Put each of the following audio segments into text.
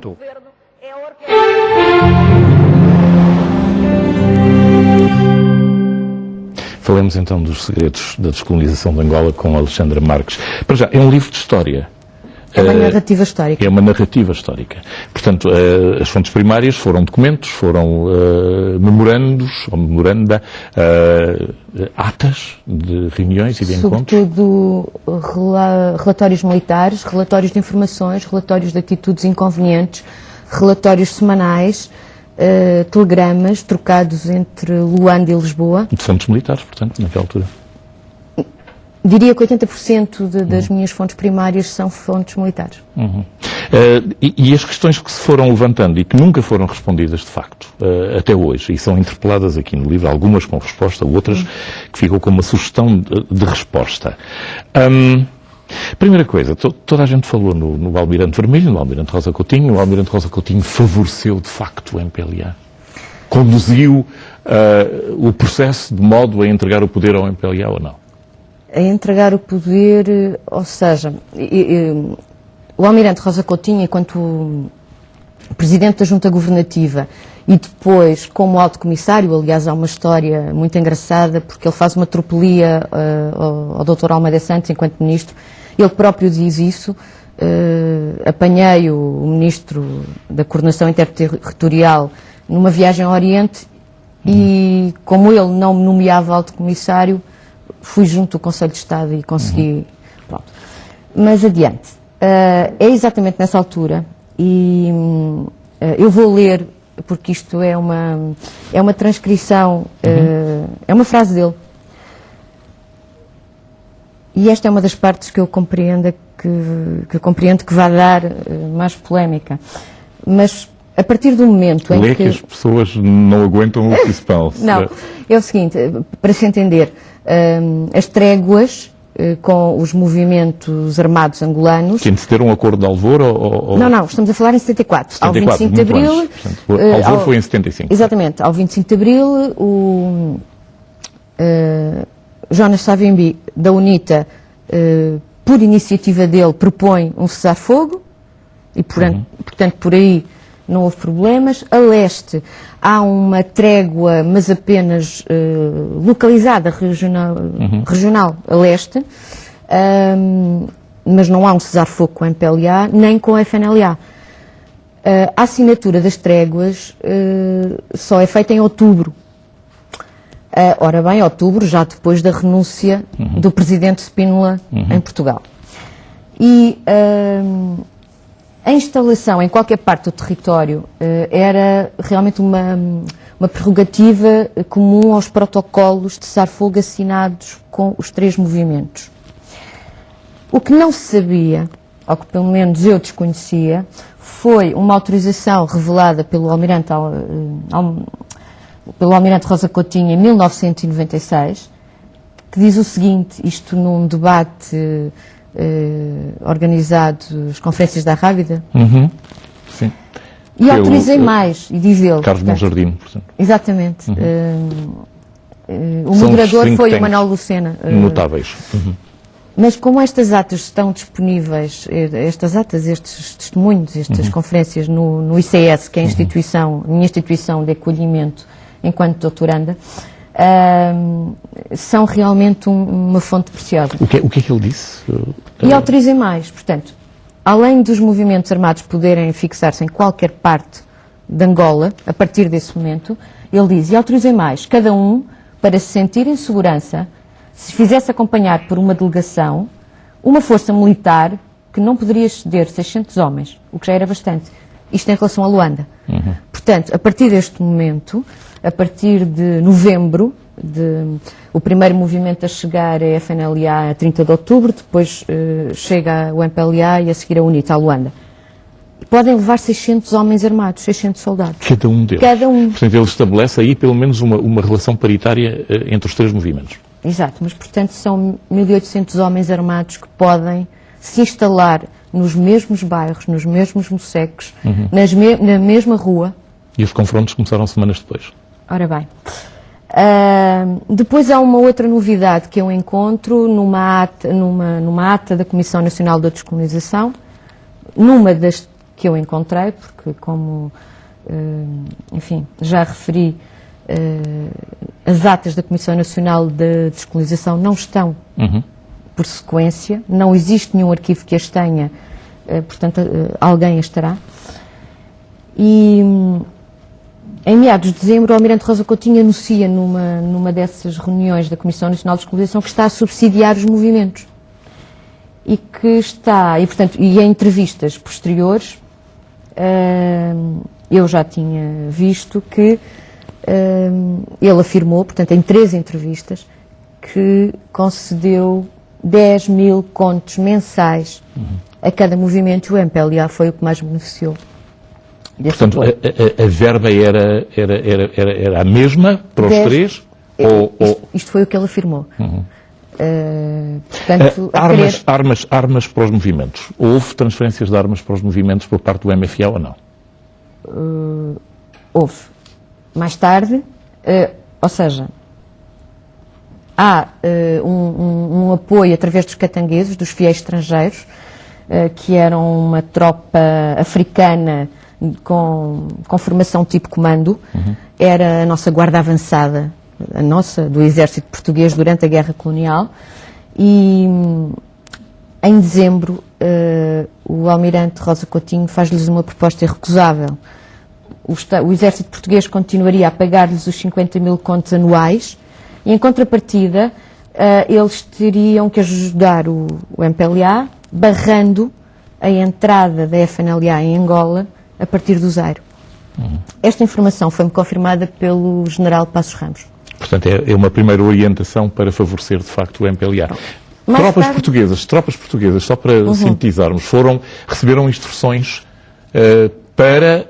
comentou. Falemos então dos segredos da descolonização de Angola com Alexandra Marques. Para já, é um livro de história. É uma narrativa histórica. É uma narrativa histórica. Portanto, as fontes primárias foram documentos, foram memorandos, ou memoranda, atas de reuniões e de encontros. Sobretudo relatórios militares, relatórios de informações, relatórios de atitudes inconvenientes, relatórios semanais, telegramas trocados entre Luanda e Lisboa. De fontes militares, portanto, naquela altura. Diria que 80% das minhas fontes primárias são fontes militares. E as questões que se foram levantando e que nunca foram respondidas de facto, até hoje, e são interpeladas aqui no livro, algumas com resposta, outras que ficam com uma sugestão de resposta. Primeira coisa, toda a gente falou no Almirante Vermelho, no Almirante Rosa Coutinho. O Almirante Rosa Coutinho favoreceu de facto o MPLA. Conduziu o processo de modo a entregar o poder ao MPLA ou não? A entregar o poder, ou seja, o Almirante Rosa Coutinho, enquanto Presidente da Junta Governativa e depois como Alto Comissário, aliás há uma história muito engraçada porque ele faz uma tropelia ao Dr. Almeida Santos enquanto Ministro, ele próprio diz isso, apanhei o Ministro da Coordenação Interterritorial numa viagem ao Oriente e como ele não me nomeava Alto Comissário, fui junto do Conselho de Estado e consegui... Pronto. Mas adiante. É exatamente nessa altura e eu vou ler, porque isto é uma transcrição, é uma frase dele. E esta é uma das partes que eu compreendo que vai dar mais polémica. Mas a partir do momento em que as pessoas não aguentam o suspense. Não, é o seguinte, para se entender, as tréguas com os movimentos armados angolanos... Que antecederam um acordo de Alvor ou... Não, estamos a falar em 74. Ao 25 de Abril... Alvor foi em 75. Exatamente, ao 25 de Abril, o Jonas Savimbi, da UNITA, por iniciativa dele, propõe um cessar-fogo e, portanto, por aí não houve problemas. A leste há uma trégua, mas apenas localizada, regional a leste, mas não há um cessar-fogo com a MPLA, nem com a FNLA. A assinatura das tréguas só é feita em outubro. Ora bem, outubro, já depois da renúncia do Presidente Spínola em Portugal. E a instalação em qualquer parte do território era realmente uma prerrogativa comum aos protocolos de cessar-fogo assinados com os três movimentos. O que não se sabia, ou que pelo menos eu desconhecia, foi uma autorização revelada pelo Almirante Rosa Coutinho em 1996, que diz o seguinte, isto num debate organizado, as conferências da Rábida. Sim. E autorizei mais, e diz ele. Carlos Monjardim, portanto. Exatamente. O moderador foi o Manuel Lucena. Notáveis. Mas como estas atas estão disponíveis, estas atas, estes testemunhos, estas conferências no ICS, que é a minha instituição de acolhimento enquanto doutoranda, são realmente uma fonte preciosa. O que é que ele disse? E autorizem mais, portanto, além dos movimentos armados poderem fixar-se em qualquer parte de Angola, a partir desse momento, ele diz, e autorizem mais, cada um, para se sentir em segurança, se fizesse acompanhar por uma delegação, uma força militar que não poderia exceder 600 homens, o que já era bastante. Isto em relação a Luanda. Portanto, a partir deste momento, a partir de novembro, o primeiro movimento a chegar é a FNLA a 30 de outubro, depois chega o MPLA e a seguir a UNITA, a Luanda. Podem levar 600 homens armados, 600 soldados. Cada um deles. Cada um. Portanto, ele estabelece aí pelo menos uma relação paritária entre os três movimentos. Exato, mas portanto são 1.800 homens armados que podem se instalar nos mesmos bairros, nos mesmos mocecos, na mesma rua. E os confrontos começaram semanas depois. Ora bem. Depois há uma outra novidade que eu encontro numa ata da Comissão Nacional da Descolonização, que eu encontrei, porque como, enfim, já referi, as atas da Comissão Nacional de Descolonização não estão por sequência, não existe nenhum arquivo que as tenha, portanto, alguém as terá. E em meados de dezembro, o Almirante Rosa Coutinho anuncia numa dessas reuniões da Comissão Nacional de Descolonização que está a subsidiar os movimentos. E que está, e portanto, e em entrevistas posteriores, eu já tinha visto que ele afirmou, portanto, em 3 entrevistas, que concedeu 10 mil contos mensais a cada movimento e o MPLA foi o que mais beneficiou. Portanto, a verba era a mesma para os 3? Isto foi o que ele afirmou. Portanto, armas para os movimentos. Houve transferências de armas para os movimentos por parte do MFA ou não? Houve. Mais tarde, ou seja, há um apoio através dos catangueses, dos fiéis estrangeiros, que eram uma tropa africana com formação tipo comando, era a nossa guarda avançada, a nossa, do exército português durante a Guerra Colonial, e em dezembro o Almirante Rosa Coutinho faz-lhes uma proposta irrecusável. O exército português continuaria a pagar-lhes os 50 mil contos anuais e, em contrapartida, eles teriam que ajudar o MPLA, barrando a entrada da FNLA em Angola a partir do Zaire. Esta informação foi-me confirmada pelo general Passos Ramos. Portanto, é uma primeira orientação para favorecer, de facto, o MPLA. Tropas portuguesas, só para sintetizarmos, receberam instruções para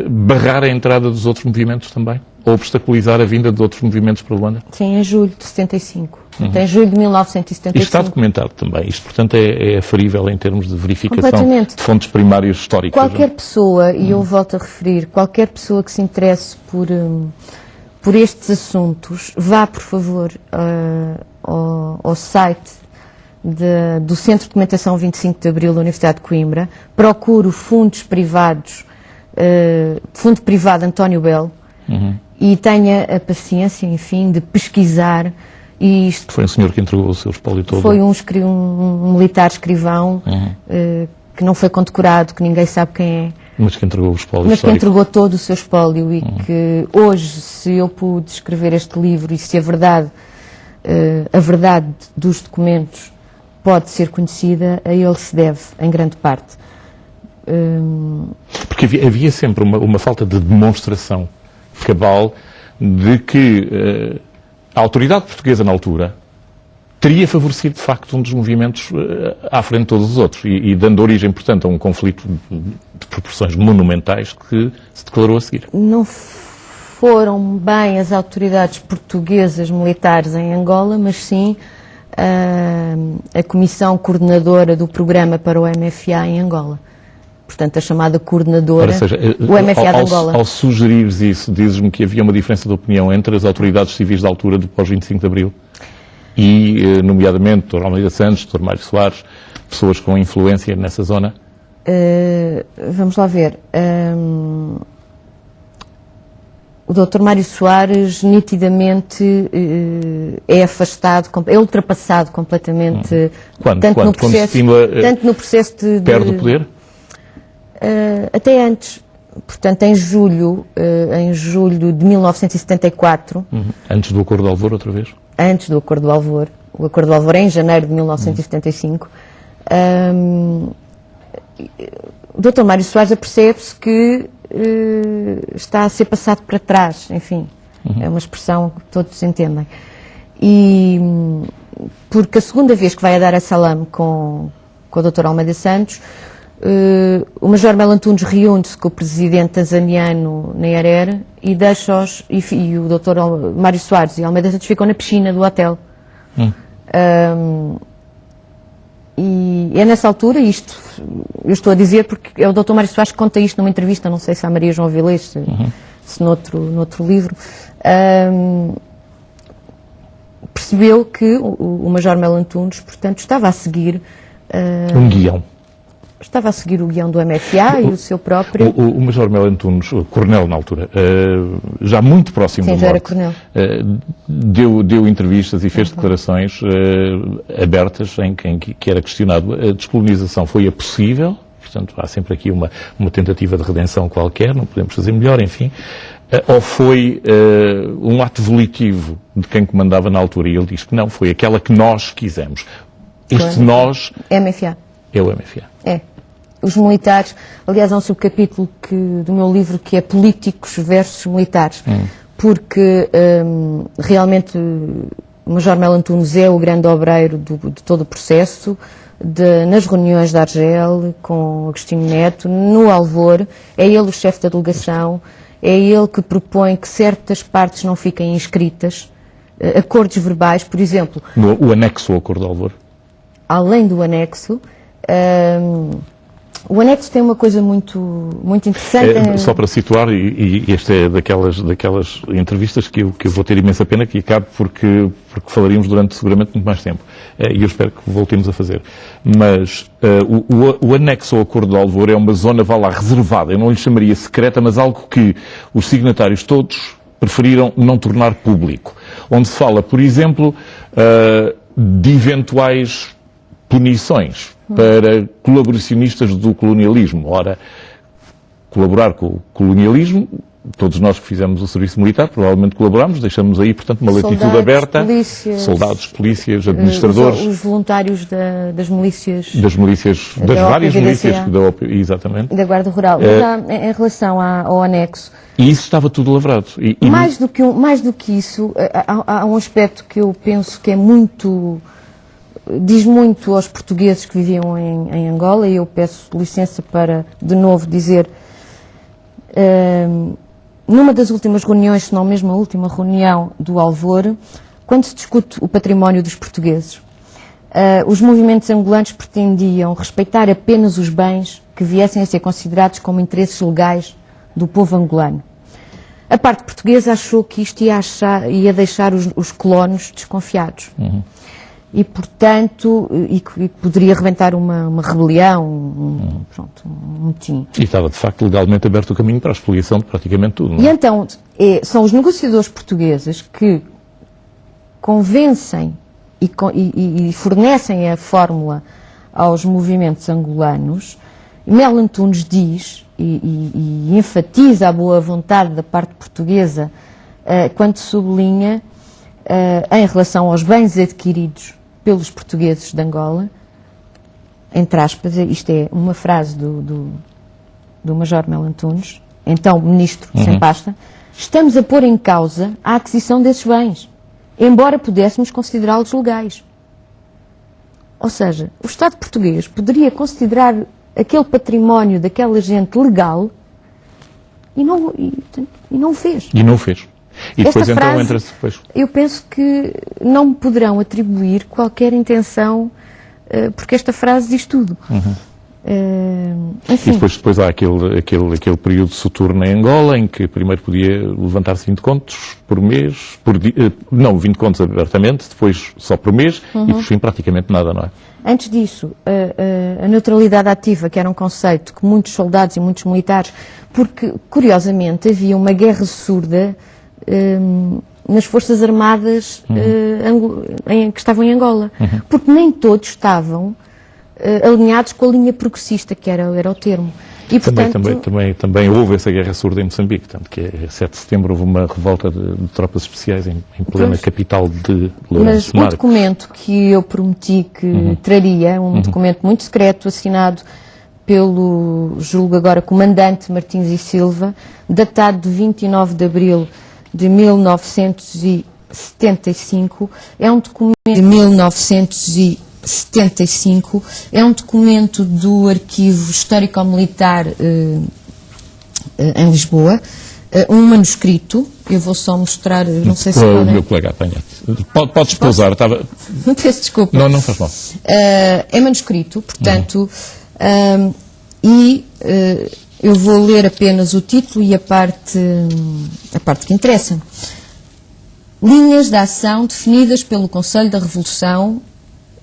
barrar a entrada dos outros movimentos também? Ou obstaculizar a vinda de outros movimentos para Luanda? Sim, em julho de 75. Em julho de 1975. Isto está documentado também. Isto, portanto, é aferível em termos de verificação de fontes primárias históricas. Qualquer pessoa, e eu volto a referir, qualquer pessoa que se interesse por estes assuntos, vá, por favor, ao site do Centro de Documentação 25 de Abril da Universidade de Coimbra, procure fundos privados, Fundo Privado António Belo, e tenha a paciência, enfim, de pesquisar. E isto foi um senhor que entregou o seu espólio todo? Foi um militar escrivão que não foi condecorado, que ninguém sabe quem é. Mas que entregou o espólio Mas que entregou todo o seu espólio e que hoje, se eu pude escrever este livro e se a verdade dos documentos pode ser conhecida, a ele se deve, em grande parte. Porque havia sempre uma falta de demonstração cabal de que a autoridade portuguesa na altura teria favorecido de facto um dos movimentos à frente de todos os outros e dando origem, portanto, a um conflito de proporções monumentais que se declarou a seguir. Não foram bem as autoridades portuguesas militares em Angola, mas sim a Comissão Coordenadora do Programa para o MFA em Angola. Portanto, a chamada coordenadora, ou seja, o MFA de Angola. Ao sugerires isso, dizes-me que havia uma diferença de opinião entre as autoridades civis da altura do pós-25 de Abril e, nomeadamente, Dr. Almeida Santos, Dr. Mário Soares, pessoas com influência nessa zona? Vamos lá ver. O Dr. Mário Soares nitidamente é afastado, é ultrapassado completamente. Tanto no processo de perde o poder? Até antes. Portanto, em julho de 1974... Antes do Acordo de Alvor, outra vez? Antes do Acordo de Alvor. O Acordo de Alvor é em janeiro de 1975. O Dr. Mário Soares apercebe-se que está a ser passado para trás, enfim, é uma expressão que todos entendem. E porque a segunda vez que vai a dar a salame com o Dr. Almeida Santos, o Major Melo Antunes reúne-se com o presidente tanzaniano Nyerere e deixa-os, e o Dr. Mário Soares e Almeida Santos ficam na piscina do hotel. E é nessa altura, isto eu estou a dizer porque é o Dr. Mário Soares que conta isto numa entrevista, não sei se a Maria João Vilés, se noutro livro, percebeu que o Major Melo Antunes, portanto, estava a seguir um guião. Estava a seguir o guião do MFA e o seu próprio... O Major Melo Antunes, o coronel na altura, já muito próximo da morte, já era coronel. Deu entrevistas e fez declarações abertas em que era questionado. A descolonização foi a possível, portanto há sempre aqui uma tentativa de redenção qualquer, não podemos fazer melhor, enfim, ou foi um ato volitivo de quem comandava na altura, e ele diz que não, foi aquela que nós quisemos. Este nós... MFA. É o MFA. É. Os militares, aliás, há um subcapítulo do meu livro que é Políticos versus Militares, porque realmente o Major Melo Antunes é o grande obreiro de todo o processo, nas reuniões da Argel, com Agostinho Neto, no Alvor, é ele o chefe da delegação, é ele que propõe que certas partes não fiquem inscritas, acordos verbais, por exemplo... O anexo ao Acordo de Alvor. Além do anexo, o anexo tem uma coisa muito interessante. Só para situar, e esta é daquelas entrevistas que eu vou ter imensa pena que acabe porque falaríamos durante seguramente muito mais tempo. E eu espero que voltemos a fazer. Mas o anexo ao Acordo de Alvor é uma zona, vá lá, reservada. Eu não lhe chamaria secreta, mas algo que os signatários todos preferiram não tornar público. Onde se fala, por exemplo, de eventuais punições para colaboracionistas do colonialismo. Ora, colaborar com o colonialismo, todos nós que fizemos o serviço militar, provavelmente colaboramos, deixamos aí, portanto, uma latitude aberta. Soldados, polícias, administradores. Os voluntários das milícias. Das várias milícias. Exatamente. Da Guarda Rural. Mas em relação ao anexo. E isso estava tudo lavrado. Mais do que isso, há um aspecto que eu penso que é muito... diz muito aos portugueses que viviam em Angola, e eu peço licença para, de novo, dizer, numa das últimas reuniões, se não mesmo a última reunião do Alvor, quando se discute o património dos portugueses, os movimentos angolanos pretendiam respeitar apenas os bens que viessem a ser considerados como interesses legais do povo angolano. A parte portuguesa achou que isto ia deixar os colonos desconfiados. E, portanto, que poderia rebentar uma rebelião, um motim. E estava, de facto, legalmente aberto o caminho para a expoliação de praticamente tudo. Não é? E então, são os negociadores portugueses que convencem e fornecem a fórmula aos movimentos angolanos. Melo Antunes diz e enfatiza a boa vontade da parte portuguesa quando sublinha, em relação aos bens adquiridos pelos portugueses de Angola, entre aspas, isto é uma frase do Major Melo Antunes, então ministro sem pasta, estamos a pôr em causa a aquisição desses bens, embora pudéssemos considerá-los legais. Ou seja, o Estado português poderia considerar aquele património daquela gente legal e não o fez. E não o fez. E depois Esta então frase, eu penso que não me poderão atribuir qualquer intenção, porque esta frase diz tudo. Enfim. E depois há aquele período soturno em Angola, em que primeiro podia levantar-se 20 contos por mês, 20 contos abertamente, depois só por mês, e por fim praticamente nada, não é? Antes disso, a neutralidade ativa, que era um conceito que muitos soldados e muitos militares, porque curiosamente havia uma guerra surda nas Forças Armadas que estavam em Angola, porque nem todos estavam alinhados com a linha progressista, que era o termo. E, também houve essa guerra surda em Moçambique, tanto que a 7 de setembro houve uma revolta de tropas especiais em plena capital de Lourenço. Mas um documento que eu prometi que traria, um documento muito secreto, assinado pelo, julgo agora, comandante Martins e Silva, datado de 29 de abril de 1975, é um documento de 1975, é um documento do Arquivo Histórico-Militar em Lisboa, um manuscrito, eu vou só mostrar, não sei se o meu colega apanha. Podes pousar, estava... Peço desculpa. Não faz mal. É manuscrito, portanto, eu vou ler apenas o título e a parte que interessa. Linhas de ação definidas pelo Conselho da Revolução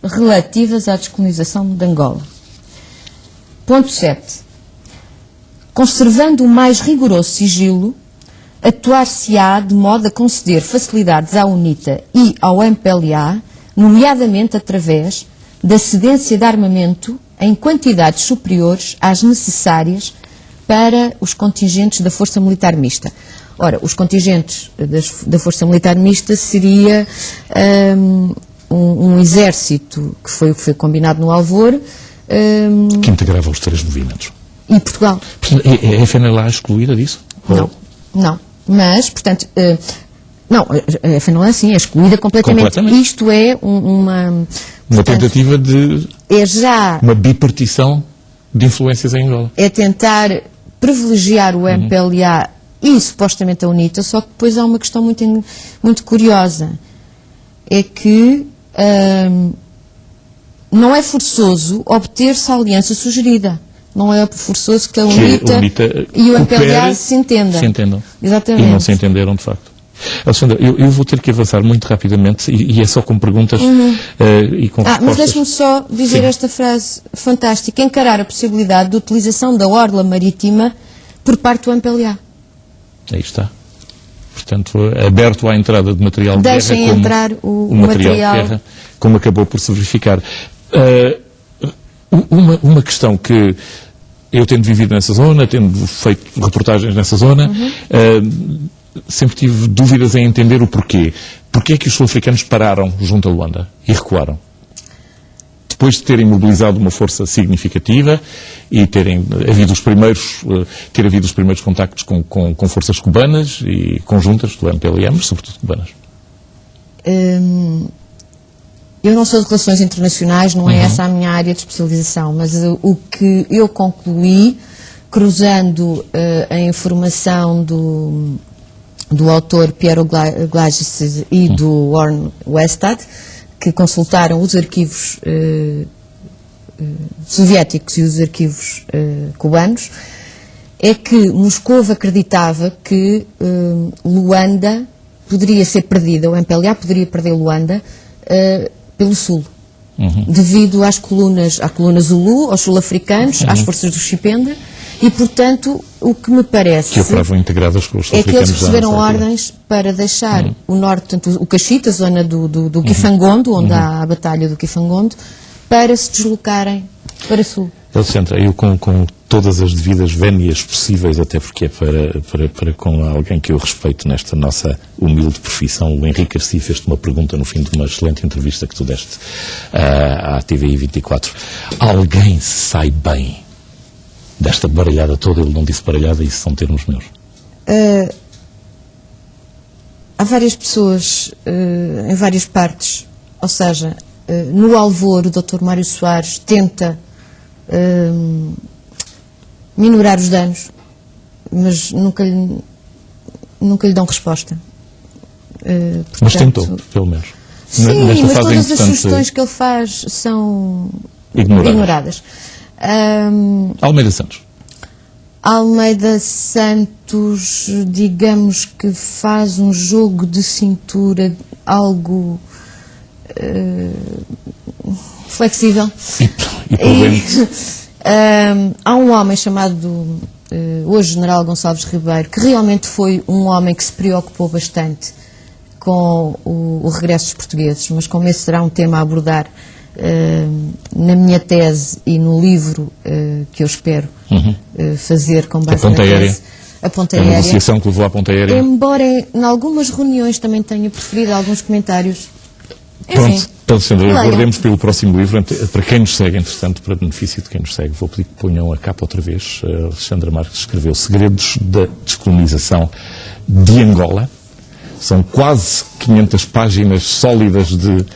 relativas à descolonização de Angola. Ponto 7. Conservando o mais rigoroso sigilo, atuar-se-á de modo a conceder facilidades à UNITA e ao MPLA, nomeadamente através da cedência de armamento em quantidades superiores às necessárias para os contingentes da Força Militar Mista. Ora, os contingentes da Força Militar Mista seria um exército, que foi o que foi combinado no Alvor, que integrava os 3 movimentos. E Portugal. Portanto, é a FNLA excluída disso? Não, não. Mas, portanto, não, a FNLA sim, é excluída completamente. Isto é uma tentativa de é já uma bipartição de influências em Angola. É tentar privilegiar o MPLA e supostamente a UNITA, só que depois há uma questão muito curiosa. É que não é forçoso obter-se a aliança sugerida. Não é forçoso que a UNITA e o MPLA se entendam. Exatamente. E não se entenderam, de facto. Alexandra, eu vou ter que avançar muito rapidamente e é só com perguntas e com respostas. Mas deixe-me só dizer esta frase fantástica. Encarar a possibilidade de utilização da orla marítima por parte do MPLA. Aí está. Portanto, aberto à entrada de material de guerra. Deixem entrar o material de guerra, como acabou por se verificar. Uma questão que eu, tendo vivido nessa zona, tendo feito reportagens nessa zona, sempre tive dúvidas em entender o porquê. Porquê é que os sul-africanos pararam junto a Luanda e recuaram? Depois de terem mobilizado uma força significativa e ter havido os primeiros contactos com forças cubanas e conjuntas do MPLA, mas sobretudo cubanas. Eu não sou de relações internacionais, não é essa a minha área de especialização, mas o que eu concluí, cruzando a informação do autor Piero Glagices e do Warren Westad, que consultaram os arquivos soviéticos e os arquivos cubanos, é que Moscou acreditava que Luanda poderia ser perdida, o MPLA poderia perder Luanda pelo sul, devido à coluna Zulu, aos sul-africanos, às forças do Chipenda, e, portanto, o que me parece que operavam integradas com os sul-africanos, é que eles receberam ordens para deixar o norte, portanto, o Caxita, a zona do Kifangondo, onde há a batalha do Kifangondo, para se deslocarem para sul. Alexandra, eu com todas as devidas vénias possíveis, até porque é para com alguém que eu respeito nesta nossa humilde profissão, o Henrique Garcia fez-te uma pergunta no fim de uma excelente entrevista que tu deste à TVI 24. Alguém sai bem desta baralhada toda? Ele não disse baralhada, isso são termos meus. Há várias pessoas em várias partes, ou seja, no Alvor o Dr. Mário Soares tenta minorar os danos, mas nunca lhe dão resposta. Portanto, mas tentou, pelo menos. Sim, mas todas as sugestões que ele faz são ignoradas. Almeida Santos. Almeida Santos, digamos que faz um jogo de cintura algo flexível. Há um homem chamado hoje General Gonçalves Ribeiro, que realmente foi um homem que se preocupou bastante com o regresso dos portugueses, mas como esse será um tema a abordar na minha tese e no livro que eu espero fazer com base na tese, a ponta aérea. A negociação que levou à ponta aérea. Embora em algumas reuniões também tenha preferido alguns comentários. Pronto, Alexandra, aguardemos pelo próximo livro. Para quem nos segue, entretanto, para benefício de quem nos segue, vou pedir que ponham a capa outra vez. Alexandra Marques escreveu Segredos da Descolonização de Angola. São quase 500 páginas sólidas de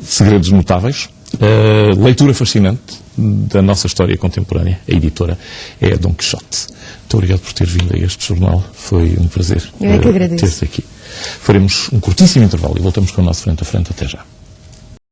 segredos notáveis. Leitura fascinante da nossa história contemporânea. A editora é a Dom Quixote. Muito obrigado por ter vindo a este jornal. Foi um prazer Eu é que agradeço. ter-te aqui. Faremos um curtíssimo intervalo e voltamos com o nosso Frente a Frente. Até já.